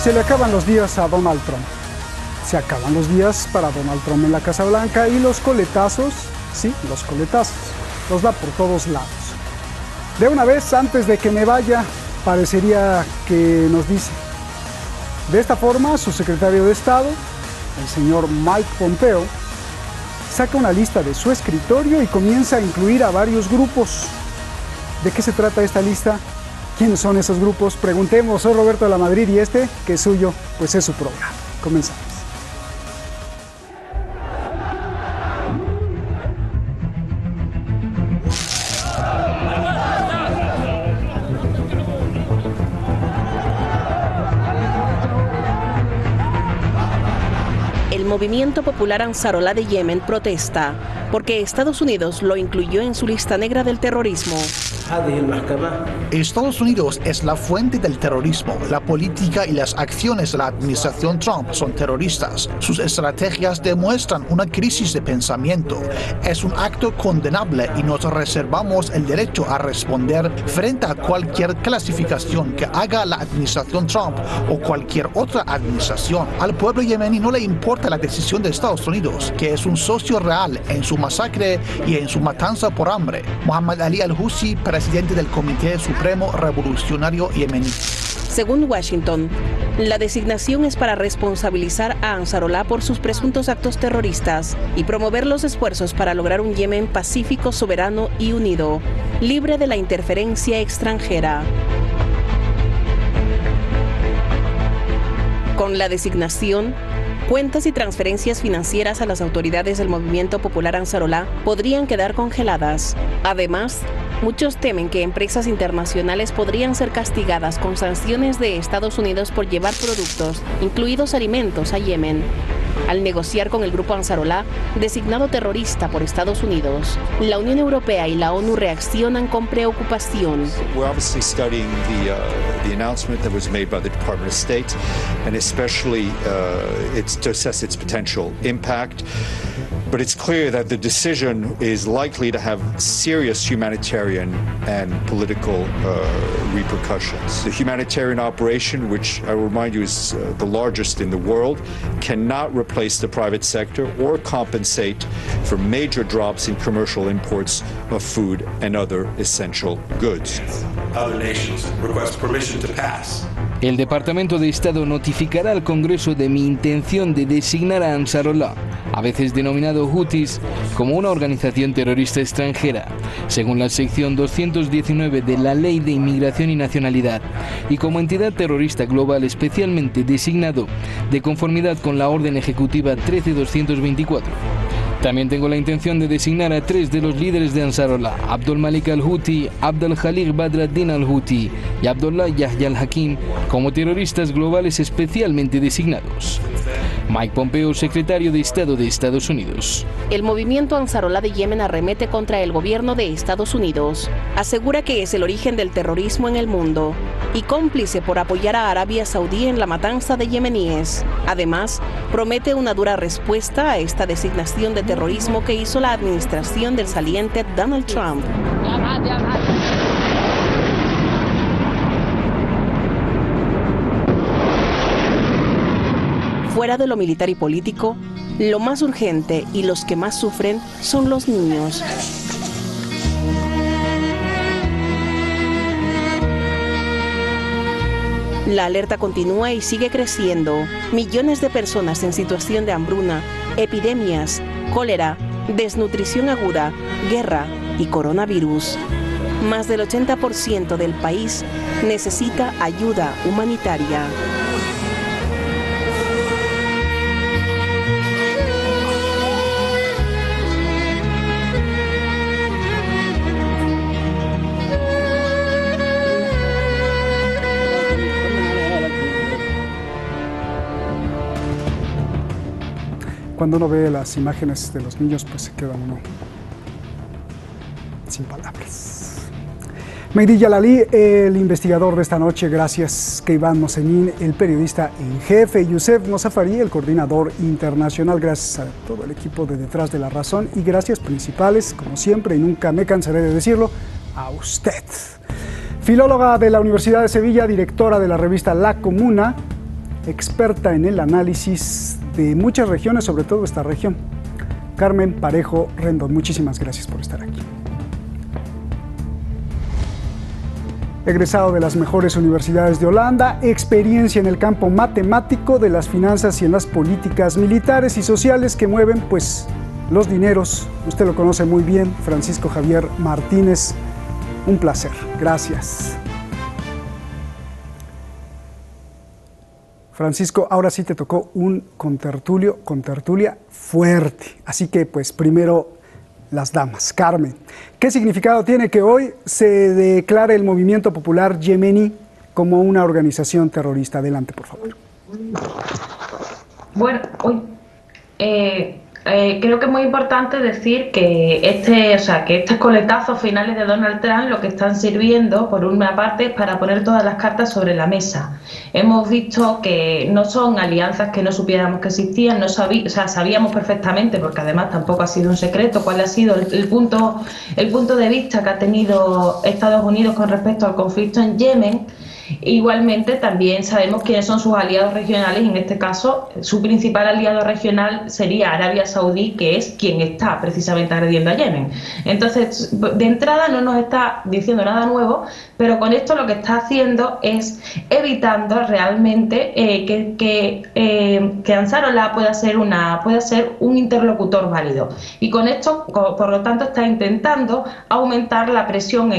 Se le acaban los días a Donald Trump. Se acaban los días para Donald Trump en la Casa Blanca y los coletazos, sí, los coletazos, los da por todos lados. De una vez, antes de que me vaya, parecería que nos dice. De esta forma, su secretario de Estado, el señor Mike Pompeo, saca una lista de su escritorio y comienza a incluir a varios grupos. ¿De qué se trata esta lista? ¿Quiénes son esos grupos? Preguntemos. Soy Roberto de la Madrid y este, que es suyo, pues es su programa. Comenzamos. El movimiento popular Ansarolá de Yemen protesta porque Estados Unidos lo incluyó en su lista negra del terrorismo. Estados Unidos es la fuente del terrorismo. La política y las acciones de la administración Trump son terroristas. Sus estrategias demuestran una crisis de pensamiento. Es un acto condenable y nos reservamos el derecho a responder frente a cualquier clasificación que haga la administración Trump o cualquier otra administración. Al pueblo yemení no le importa la decisión de Estados Unidos, que es un socio real en su masacre y en su matanza por hambre. Mohammed Ali al-Houthi, presidente del Comité Supremo Revolucionario Yemení. Según Washington, la designación es para responsabilizar a Ansarolá por sus presuntos actos terroristas y promover los esfuerzos para lograr un Yemen pacífico, soberano y unido, libre de la interferencia extranjera. Con la designación, cuentas y transferencias financieras a las autoridades del movimiento popular Ansarolá podrían quedar congeladas. Además, muchos temen que empresas internacionales podrían ser castigadas con sanciones de Estados Unidos por llevar productos, incluidos alimentos, a Yemen, al negociar con el grupo Ansarolá, designado terrorista por Estados Unidos. La Unión Europea y la ONU reaccionan con preocupación. We're obviously studying the announcement that was made by the Department of State, and especially it's to assess its potential impact. But it's clear that the decision is likely to have serious humanitarian and political repercussions. The humanitarian operation, which I will remind you is the largest in the world, cannot replace the private sector or compensate for major drops in commercial imports of food and other essential goods. Other nations request permission to pass. El Departamento de Estado notificará al Congreso de mi intención de designar a Ansarolá, a veces denominado Houthis, como una organización terrorista extranjera, según la sección 219 de la Ley de Inmigración y Nacionalidad, y como entidad terrorista global especialmente designado, de conformidad con la Orden Ejecutiva 13224. También tengo la intención de designar a 3 de los líderes de Ansarolá, Abdul Malik al-Houthi, Abd al-Khaliq Badr ad-Din al-Houthi y Abdullah Yahya al-Hakim, como terroristas globales especialmente designados. Mike Pompeo, secretario de Estado de Estados Unidos. El movimiento Ansarolá de Yemen arremete contra el gobierno de Estados Unidos. Asegura que es el origen del terrorismo en el mundo y cómplice por apoyar a Arabia Saudí en la matanza de yemeníes. Además, promete una dura respuesta a esta designación de terrorismo que hizo la administración del saliente Donald Trump. Fuera de lo militar y político, lo más urgente y los que más sufren son los niños. La alerta continúa y sigue creciendo. Millones de personas en situación de hambruna, epidemias, cólera, desnutrición aguda, guerra y coronavirus. Más del 80% del país necesita ayuda humanitaria. Cuando uno ve las imágenes de los niños, pues se queda uno sin palabras. Mehdi Yalalí, el investigador de esta noche, gracias. Keivan Mosenin, el periodista en jefe. Youssef Mosafari, el coordinador internacional. Gracias a todo el equipo de Detrás de la Razón. Y gracias principales, como siempre, y nunca me cansaré de decirlo, a usted. Filóloga de la Universidad de Sevilla, directora de la revista La Comuna, experta en el análisis de muchas regiones, sobre todo esta región. Carmen Parejo Rendón, muchísimas gracias por estar aquí. Egresado de las mejores universidades de Holanda, experiencia en el campo matemático de las finanzas y en las políticas militares y sociales que mueven pues los dineros. Usted lo conoce muy bien, Francisco Javier Martínez. Un placer. Gracias. Francisco, ahora sí te tocó un contertulia fuerte. Así que pues primero las damas. Carmen, ¿qué significado tiene que hoy se declare el Movimiento Popular Yemení como una organización terrorista? Adelante, por favor. Bueno, creo que es muy importante decir que estos coletazos finales de Donald Trump lo que están sirviendo, por una parte, es para poner todas las cartas sobre la mesa. Hemos visto que no son alianzas que no supiéramos que existían, sabíamos perfectamente, porque además tampoco ha sido un secreto, cuál ha sido el punto de vista que ha tenido Estados Unidos con respecto al conflicto en Yemen. Igualmente también sabemos quiénes son sus aliados regionales, y en este caso su principal aliado regional sería Arabia Saudí, que es quien está precisamente agrediendo a Yemen. Entonces, de entrada no nos está diciendo nada nuevo, pero con esto lo que está haciendo es evitando realmente que Ansarollah pueda ser un interlocutor válido. Y con esto, por lo tanto, está intentando aumentar la presión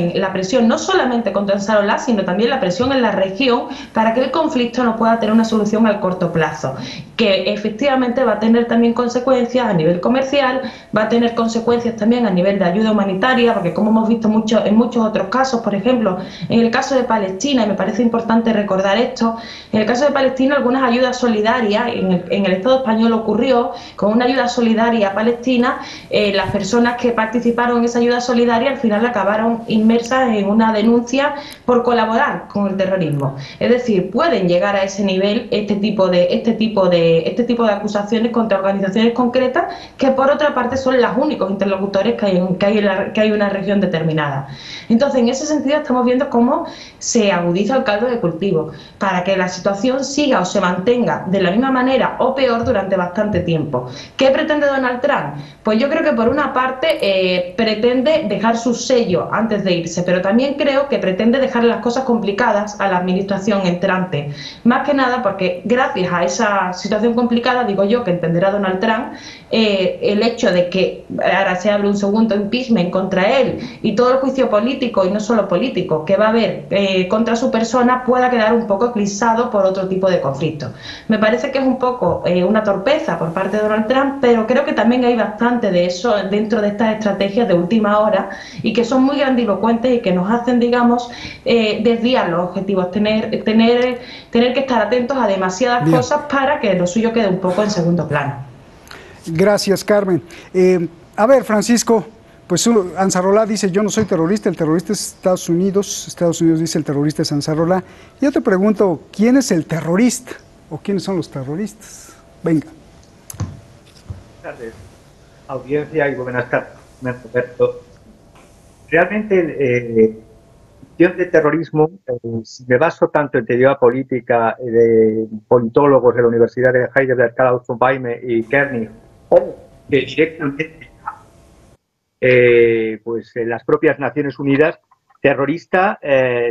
no solamente contra Ansarollah, sino también la presión en la región, para que el conflicto no pueda tener una solución al corto plazo, que efectivamente va a tener también consecuencias a nivel comercial, va a tener consecuencias también a nivel de ayuda humanitaria, porque como hemos visto en muchos otros casos, por ejemplo, en el caso de Palestina, y me parece importante recordar esto, en el caso de Palestina algunas ayudas solidarias, en el Estado español ocurrió, con una ayuda solidaria a Palestina, las personas que participaron en esa ayuda solidaria al final acabaron inmersas en una denuncia por colaborar con el terrorismo. Es decir, pueden llegar a ese nivel este tipo de acusaciones contra organizaciones concretas, que por otra parte son los únicos interlocutores que hay en una región determinada. Entonces, en ese sentido estamos viendo cómo se agudiza el caldo de cultivo para que la situación siga o se mantenga de la misma manera o peor durante bastante tiempo. ¿Qué pretende Donald Trump? Pues yo creo que por una parte pretende dejar su sello antes de irse, pero también creo que pretende dejar las cosas complicadas a la administración entrante. Más que nada porque gracias a esa situación complicada, digo yo, que entenderá Donald Trump, el hecho de que ahora se abre un segundo impeachment contra él y todo el juicio político, y no solo político, que va a haber contra su persona, pueda quedar un poco eclipsado por otro tipo de conflictos. Me parece que es un poco una torpeza por parte de Donald Trump, pero creo que también hay bastante de eso dentro de estas estrategias de última hora, y que son muy grandilocuentes y que nos hacen, digamos, desviar los objetivos, tener que estar atentos a demasiadas cosas para que lo suyo quede un poco en segundo plano. Gracias, Carmen. A ver, Francisco, pues Ansarollah dice: yo no soy terrorista, el terrorista es Estados Unidos dice: el terrorista es Ansarollah. Yo te pregunto, ¿quién es el terrorista o quiénes son los terroristas? Venga. Buenas tardes, audiencia, y buenas tardes, Roberto. Realmente, cuestión de terrorismo, si me baso tanto en teoría política de politólogos de la Universidad de Heidelberg, Klaus von Weime y Kearney, o que directamente las propias Naciones Unidas, terrorista,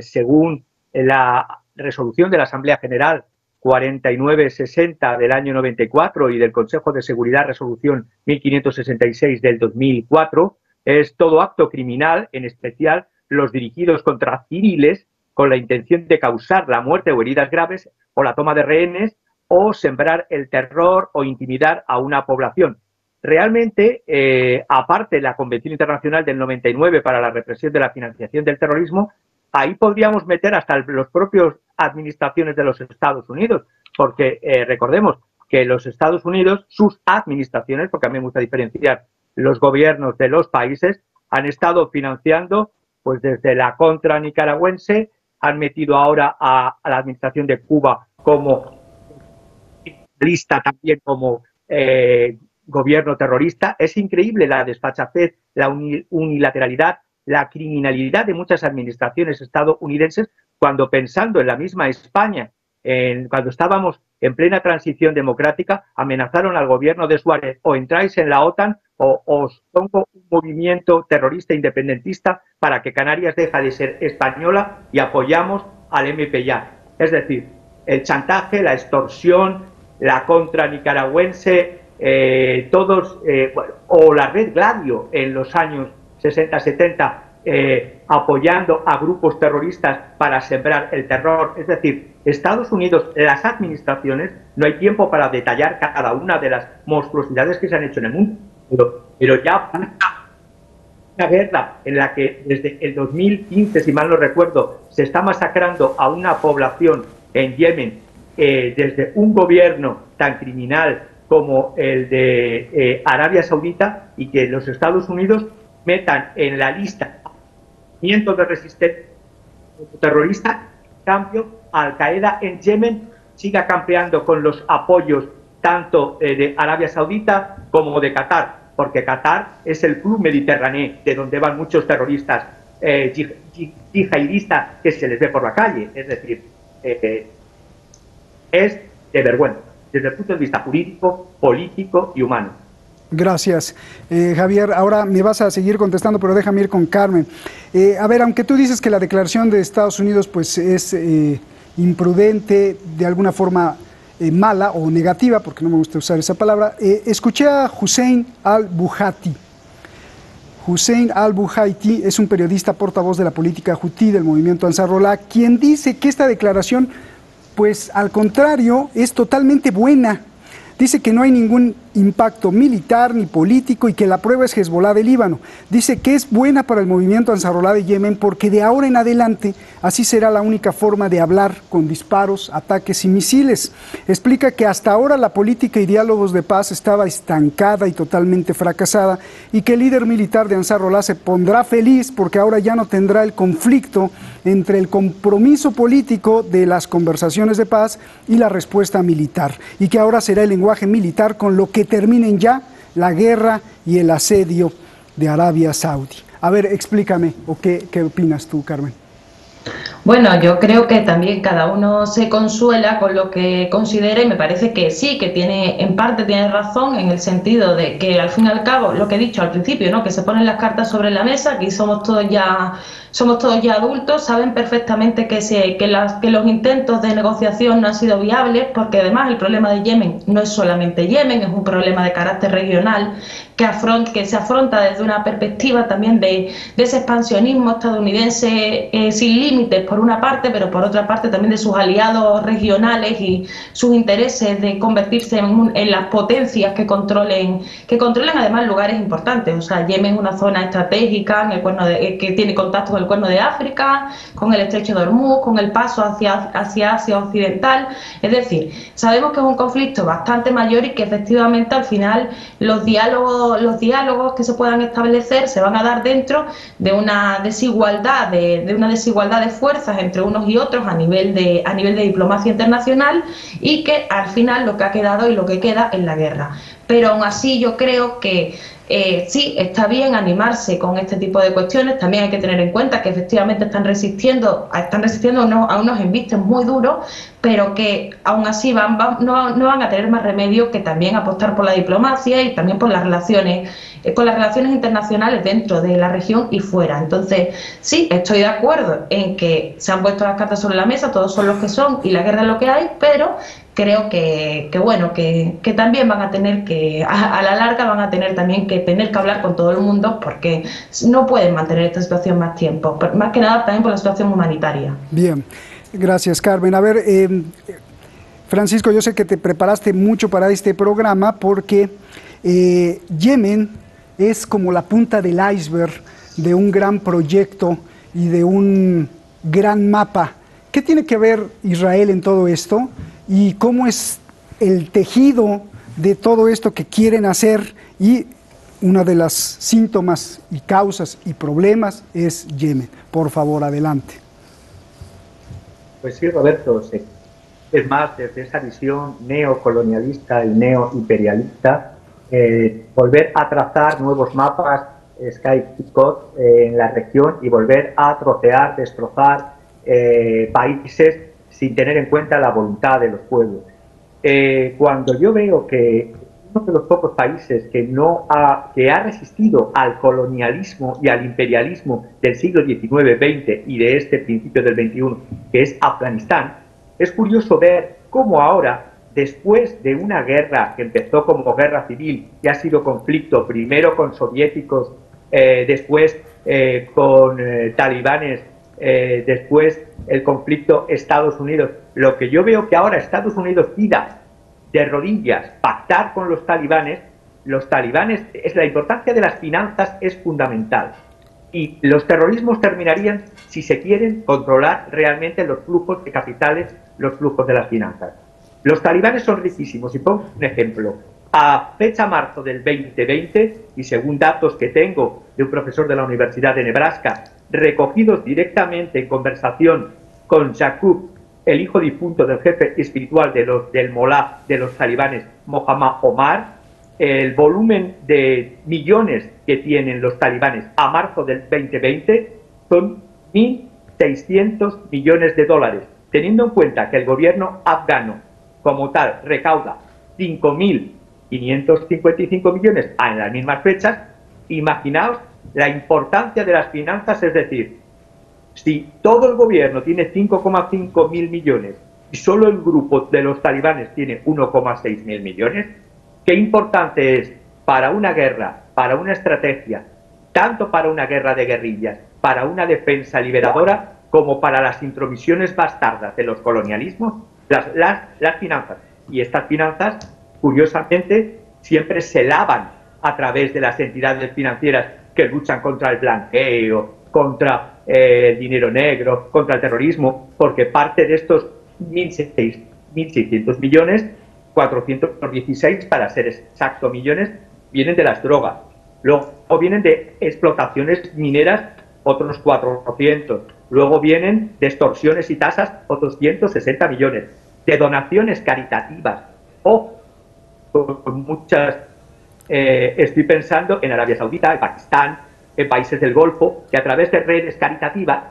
según la resolución de la Asamblea General 4960 del año 94 y del Consejo de Seguridad, resolución 1566 del 2004, es todo acto criminal, en especial los dirigidos contra civiles con la intención de causar la muerte o heridas graves o la toma de rehenes o sembrar el terror o intimidar a una población. Realmente, aparte de la Convención Internacional del 99 para la represión de la financiación del terrorismo, ahí podríamos meter hasta los propios administraciones de los Estados Unidos, porque recordemos que los Estados Unidos, sus administraciones, porque a mí me gusta diferenciar los gobiernos de los países, han estado financiando, pues desde la contra nicaragüense, han metido ahora a la administración de Cuba como lista, también como gobierno terrorista. Es increíble la desfachatez, la unilateralidad, la criminalidad de muchas administraciones estadounidenses, cuando pensando en la misma España, cuando estábamos en plena transición democrática, amenazaron al gobierno de Suárez: o entráis en la OTAN o os pongo un movimiento terrorista independentista para que Canarias deje de ser española y apoyamos al MPLA. Es decir, el chantaje, la extorsión, la contra nicaragüense, o la Red Gladio en los años 60-70, apoyando a grupos terroristas para sembrar el terror. Es decir, Estados Unidos, las administraciones, no hay tiempo para detallar cada una de las monstruosidades que se han hecho en el mundo, pero ya una guerra en la que desde el 2015, si mal no recuerdo, se está masacrando a una población en Yemen, desde un gobierno tan criminal como el de Arabia Saudita, y que los Estados Unidos metan en la lista movimientos de resistencia terrorista. En cambio, Al-Qaeda en Yemen siga campeando con los apoyos tanto de Arabia Saudita como de Qatar, porque Qatar es el club mediterráneo de donde van muchos terroristas yihadistas que se les ve por la calle. Es decir, es de vergüenza desde el punto de vista jurídico, político y humano. Gracias, Javier. Ahora me vas a seguir contestando, pero déjame ir con Carmen. A ver, aunque tú dices que la declaración de Estados Unidos pues es imprudente, de alguna forma mala o negativa, porque no me gusta usar esa palabra, escuché a Hussein al-Buhati. Hussein al-Buhati es un periodista portavoz de la política hutí del movimiento Ansarullah, quien dice que esta declaración, pues al contrario, es totalmente buena. Dice que no hay ningún impacto militar ni político y que la prueba es Hezbollah de Líbano. Dice que es buena para el movimiento Ansarullah de Yemen porque de ahora en adelante así será la única forma de hablar, con disparos, ataques y misiles. Explica que hasta ahora la política y diálogos de paz estaba estancada y totalmente fracasada, y que el líder militar de Ansarullah se pondrá feliz porque ahora ya no tendrá el conflicto entre el compromiso político de las conversaciones de paz y la respuesta militar, y que ahora será el lenguaje militar con lo que terminen ya la guerra y el asedio de Arabia Saudí. A ver, explícame, o qué opinas tú, Carmen. Bueno, yo creo que también cada uno se consuela con lo que considera, y me parece que sí, que tiene, en parte tiene razón, en el sentido de que al fin y al cabo, lo que he dicho al principio, ¿no?, que se ponen las cartas sobre la mesa, aquí somos todos ya adultos, saben perfectamente que los intentos de negociación no han sido viables, porque además el problema de Yemen no es solamente Yemen, es un problema de carácter regional que se afronta desde una perspectiva también de ese expansionismo estadounidense sin límites por una parte, pero por otra parte también de sus aliados regionales y sus intereses de convertirse en las potencias que controlen además lugares importantes. O sea, Yemen es una zona estratégica en el que tiene contacto con el Cuerno de África, con el estrecho de Hormuz, con el paso hacia Asia Occidental. Es decir, sabemos que es un conflicto bastante mayor y que efectivamente al final los diálogos que se puedan establecer se van a dar dentro de una desigualdad de fuerzas entre unos y otros a nivel de diplomacia internacional, y que al final lo que ha quedado y lo que queda es la guerra. Pero aún así yo creo que sí, está bien animarse con este tipo de cuestiones. También hay que tener en cuenta que efectivamente están resistiendo a unos embistes muy duros, pero que aún así no van a tener más remedio que también apostar por la diplomacia y también por las relaciones internacionales dentro de la región y fuera. Entonces, sí, estoy de acuerdo en que se han puesto las cartas sobre la mesa, todos son los que son y la guerra es lo que hay, pero creo que también van a tener que, a la larga van a tener también que hablar con todo el mundo, porque no pueden mantener esta situación más tiempo, más que nada también por la situación humanitaria. Bien, gracias, Carmen. A ver, Francisco, yo sé que te preparaste mucho para este programa porque Yemen es como la punta del iceberg de un gran proyecto y de un gran mapa. ¿Qué tiene que ver Israel en todo esto? ¿Y cómo es el tejido de todo esto que quieren hacer? Y una de las síntomas y causas y problemas es Yemen. Por favor, adelante. Pues sí, Roberto, sí. Es más, desde esa visión neocolonialista y neoimperialista, volver a trazar nuevos mapas Sky-Picot en la región y volver a trocear, destrozar países sin tener en cuenta la voluntad de los pueblos. cuando yo veo que uno de los pocos países que ha resistido al colonialismo y al imperialismo del siglo XIX-XX y de este principio del XXI, que es Afganistán, es curioso ver cómo ahora, después de una guerra que empezó como guerra civil y ha sido conflicto primero con soviéticos, después con talibanes, después el conflicto Estados Unidos, lo que yo veo que ahora Estados Unidos pida de rodillas pactar con los talibanes, la importancia de las finanzas es fundamental. Y los terrorismos terminarían si se quieren controlar realmente los flujos de capitales, los flujos de las finanzas. Los talibanes son riquísimos, y pongo un ejemplo. A fecha marzo del 2020, y según datos que tengo de un profesor de la Universidad de Nebraska, recogidos directamente en conversación con Yaqub, el hijo difunto del jefe espiritual del Molá de los talibanes, Mohammad Omar, el volumen de millones que tienen los talibanes a marzo del 2020 son 1.600 millones de dólares. Teniendo en cuenta que el gobierno afgano como tal recauda 5.555 millones en las mismas fechas, imaginaos la importancia de las finanzas, es decir, si todo el gobierno tiene 5,5 mil millones y solo el grupo de los talibanes tiene 1,6 mil millones, qué importante es para una guerra, para una estrategia, tanto para una guerra de guerrillas, para una defensa liberadora, como para las intromisiones bastardas de los colonialismos, las finanzas. Y estas finanzas, curiosamente, siempre se lavan a través de las entidades financieras que luchan contra el blanqueo, contra el dinero negro, contra el terrorismo, porque parte de estos 1.600 millones, 416 para ser exacto millones, vienen de las drogas. Luego vienen de explotaciones mineras, otros 400. Luego vienen de extorsiones y tasas, otros 160 millones. De donaciones caritativas, o muchas, estoy pensando en Arabia Saudita, en Pakistán, en países del Golfo, que a través de redes caritativas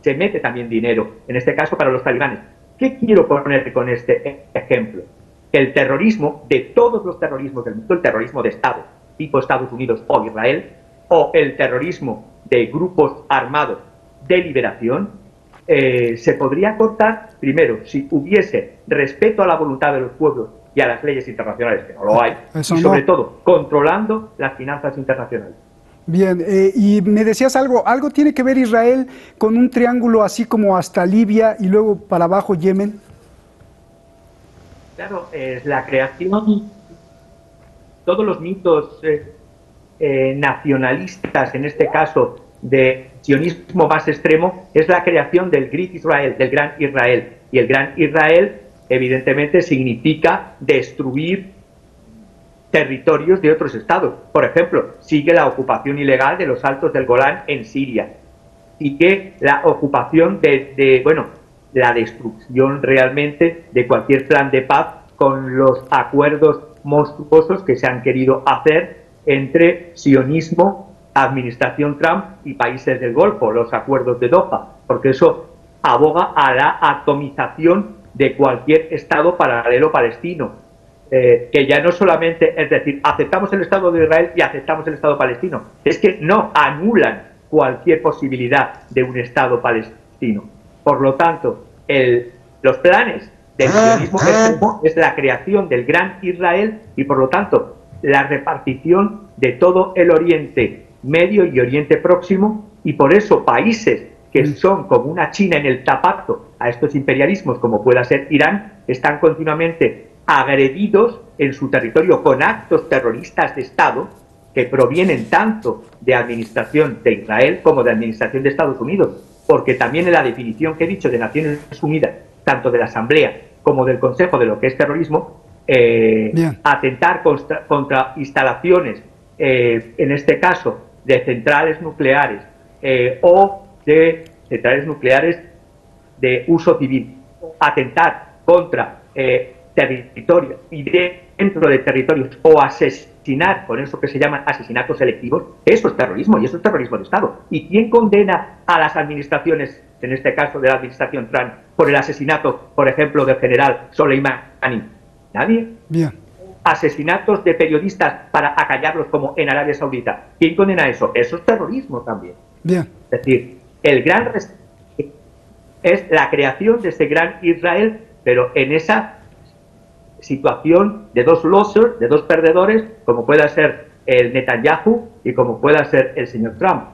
se mete también dinero, en este caso para los talibanes. ¿Qué quiero poner con este ejemplo? El terrorismo, de todos los terrorismos del mundo, el terrorismo de Estado, tipo Estados Unidos o Israel, o el terrorismo de grupos armados de liberación, se podría cortar, primero, si hubiese respeto a la voluntad de los pueblos y a las leyes internacionales, que no lo hay, y sobre todo, controlando las finanzas internacionales. Bien, y me decías algo tiene que ver Israel con un triángulo así como hasta Libia y luego para abajo Yemen. Claro, es la creación, todos los mitos nacionalistas, en este caso de sionismo más extremo, es la creación del Great Israel, del Gran Israel. Y el Gran Israel, evidentemente, significa destruir territorios de otros estados. Por ejemplo, sigue la ocupación ilegal de los Altos del Golán en Siria. Sigue la ocupación la destrucción realmente de cualquier plan de paz con los acuerdos monstruosos que se han querido hacer entre sionismo, administración Trump y países del Golfo, los acuerdos de Doha, porque eso aboga a la atomización de cualquier estado paralelo palestino, que ya no solamente, es decir, aceptamos el Estado de Israel y aceptamos el Estado palestino, es que no anulan cualquier posibilidad de un Estado palestino. Por lo tanto, los planes del sionismo extremo es la creación del Gran Israel y, por lo tanto, la repartición de todo el Oriente Medio y Oriente Próximo, y por eso países que son como una China en el zapato a estos imperialismos, como pueda ser Irán, están continuamente agredidos en su territorio con actos terroristas de Estado que provienen tanto de administración de Israel como de administración de Estados Unidos, porque también en la definición que he dicho de Naciones Unidas, tanto de la Asamblea como del Consejo de lo que es terrorismo, atentar contra instalaciones, en este caso, de centrales nucleares o de centrales nucleares de uso civil, atentar contra territorios y dentro de territorios o asesinar, con eso que se llaman asesinatos selectivos, eso es terrorismo y eso es terrorismo de Estado. ¿Y quién condena a las administraciones, en este caso de la administración Trump, por el asesinato, por ejemplo, del general Soleimani? Nadie. Bien. Asesinatos de periodistas para acallarlos como en Arabia Saudita. ¿Quién condena eso? Eso es terrorismo también. Bien. Es decir, el gran es la creación de ese gran Israel, pero en esa situación de dos losers, de dos perdedores, como pueda ser el Netanyahu y como pueda ser el señor Trump.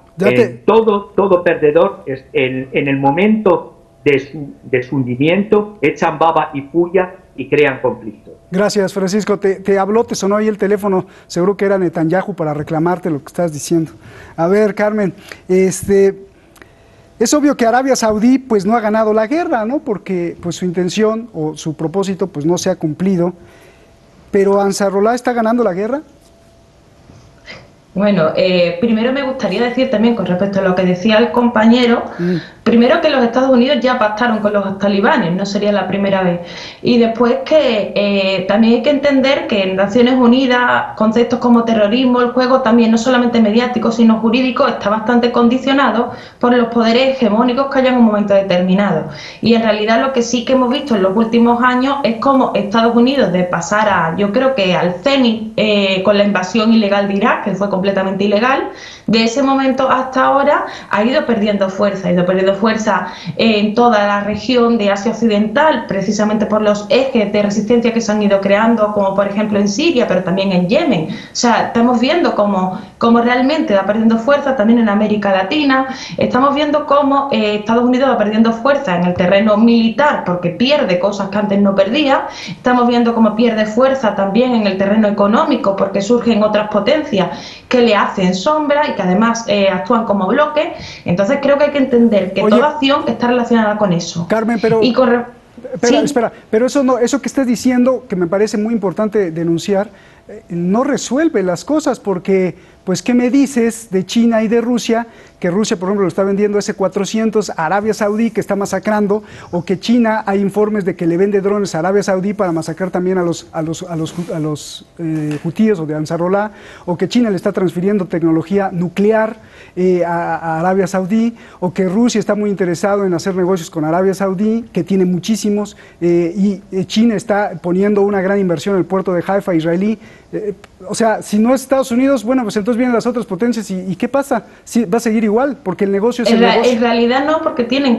Todo perdedor es en el momento de su hundimiento echan baba y furia y crean conflicto. Gracias, Francisco. Te habló, te sonó ahí el teléfono, seguro que era Netanyahu para reclamarte lo que estás diciendo. A ver, Carmen, es obvio que Arabia Saudí pues no ha ganado la guerra, ¿no? Porque pues su intención o su propósito pues no se ha cumplido. Pero ¿Ansarolá está ganando la guerra? Bueno, primero me gustaría decir también con respecto a lo que decía el compañero, primero que los Estados Unidos ya pactaron con los talibanes, no sería la primera vez. Y después que también hay que entender que en Naciones Unidas conceptos como terrorismo, el juego también no solamente mediático sino jurídico está bastante condicionado por los poderes hegemónicos que haya en un momento determinado. Y en realidad lo que sí que hemos visto en los últimos años es cómo Estados Unidos de pasar a, yo creo que al cenit con la invasión ilegal de Irak, que fue completamente ilegal, de ese momento hasta ahora ha ido perdiendo fuerza en toda la región de Asia Occidental, precisamente por los ejes de resistencia que se han ido creando, como por ejemplo en Siria, pero también en Yemen. O sea, estamos viendo cómo realmente va perdiendo fuerza también en América Latina, estamos viendo cómo Estados Unidos va perdiendo fuerza en el terreno militar porque pierde cosas que antes no perdía, estamos viendo cómo pierde fuerza también en el terreno económico porque surgen otras potencias que le hacen sombra y que además actúan como bloque. Entonces creo que hay que entender que toda acción está relacionada con eso. Carmen, pero... Espera, pero eso que estás diciendo, que me parece muy importante denunciar, no resuelve las cosas porque, pues, ¿qué me dices de China y de Rusia? Que Rusia, por ejemplo, lo está vendiendo S-400 a Arabia Saudí, que está masacrando, o que China, hay informes de que le vende drones a Arabia Saudí para masacrar también a los hutíes o de Ansarolá, o que China le está transfiriendo tecnología nuclear a Arabia Saudí, o que Rusia está muy interesado en hacer negocios con Arabia Saudí, que tiene muchísimos, y China está poniendo una gran inversión en el puerto de Haifa israelí. O sea, si no es Estados Unidos, bueno, pues entonces vienen las otras potencias y ¿qué pasa? Sí, va a seguir igual, porque el negocio es el negocio. En realidad no, porque tienen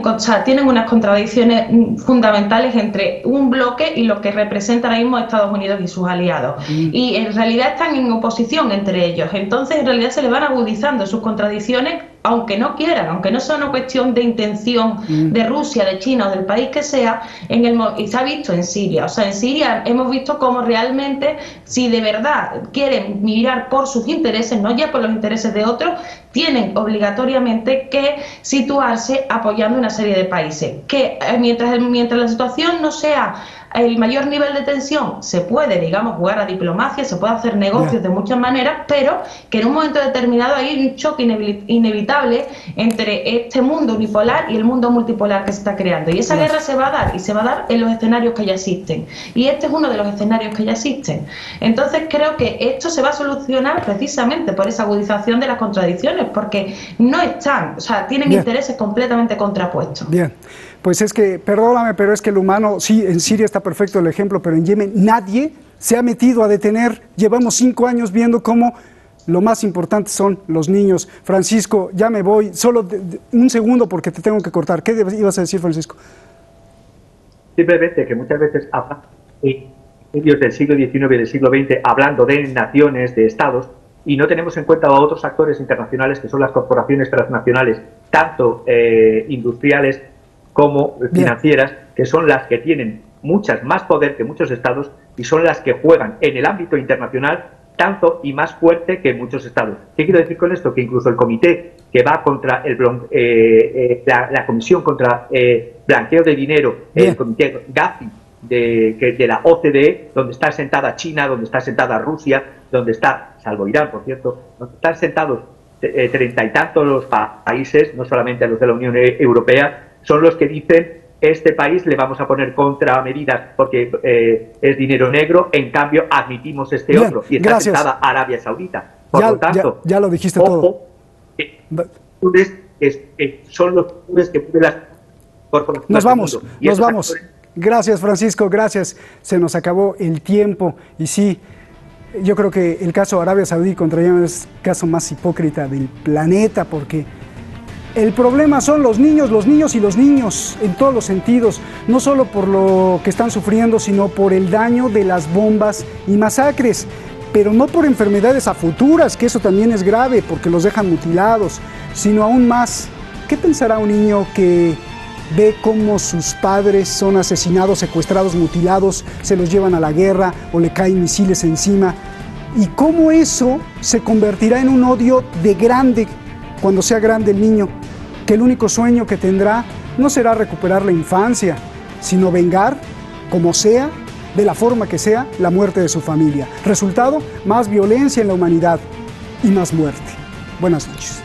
unas contradicciones fundamentales entre un bloque y lo que representa ahora mismo Estados Unidos y sus aliados. Y en realidad están en oposición entre ellos. Entonces, en realidad se le van agudizando sus contradicciones, aunque no quieran, aunque no sea una cuestión de intención de Rusia, de China o del país que sea, y se ha visto en Siria. O sea, en Siria hemos visto cómo realmente, si de verdad quieren mirar por sus intereses, no ya por los intereses de otros, tienen obligatoriamente que situarse apoyando una serie de países. Que mientras la situación no sea el mayor nivel de tensión, se puede, digamos, jugar a diplomacia, se puede hacer negocios de muchas maneras, pero que en un momento determinado hay un choque inevitable entre este mundo unipolar y el mundo multipolar que se está creando. Y esa guerra se va a dar, y se va a dar en los escenarios que ya existen. Y este es uno de los escenarios que ya existen. Entonces creo que esto se va a solucionar precisamente por esa agudización de las contradicciones, porque no están, o sea, tienen intereses completamente contrapuestos. Bien. Pues es que, perdóname, pero es que el humano, sí, en Siria está perfecto el ejemplo, pero en Yemen nadie se ha metido a detener. Llevamos 5 años viendo cómo lo más importante son los niños. Francisco, ya me voy, solo un segundo porque te tengo que cortar. ¿Qué ibas a decir, Francisco? Simplemente que muchas veces hablan en medios del siglo XIX y del siglo XX hablando de naciones, de estados, y no tenemos en cuenta a otros actores internacionales que son las corporaciones transnacionales, tanto industriales como financieras, que son las que tienen muchas más poder que muchos estados y son las que juegan en el ámbito internacional tanto y más fuerte que muchos estados. ¿Qué quiero decir con esto? Que incluso el comité que va contra la comisión contra blanqueo de dinero, el comité Gafi de la OCDE, donde está sentada China, donde está sentada Rusia, donde está, salvo Irán, por cierto, donde están sentados 30 y tantos los países, no solamente los de la Unión Europea, son los que dicen: este país le vamos a poner contramedidas porque es dinero negro, en cambio admitimos este otro. Y está sentada Arabia Saudita. Por lo tanto, ya lo dijiste todo. Son los que las corporaciones. Nos vamos. Gracias, Francisco, gracias. Se nos acabó el tiempo y sí, yo creo que el caso Arabia Saudí contra Yemen es el caso más hipócrita del planeta, porque el problema son los niños y los niños en todos los sentidos, no solo por lo que están sufriendo, sino por el daño de las bombas y masacres, pero no por enfermedades a futuras, que eso también es grave porque los dejan mutilados, sino aún más, ¿qué pensará un niño que ve cómo sus padres son asesinados, secuestrados, mutilados, se los llevan a la guerra o le caen misiles encima? Y cómo eso se convertirá en un odio de grande, cuando sea grande el niño, que el único sueño que tendrá no será recuperar la infancia, sino vengar, como sea, de la forma que sea, la muerte de su familia. Resultado, más violencia en la humanidad y más muerte. Buenas noches.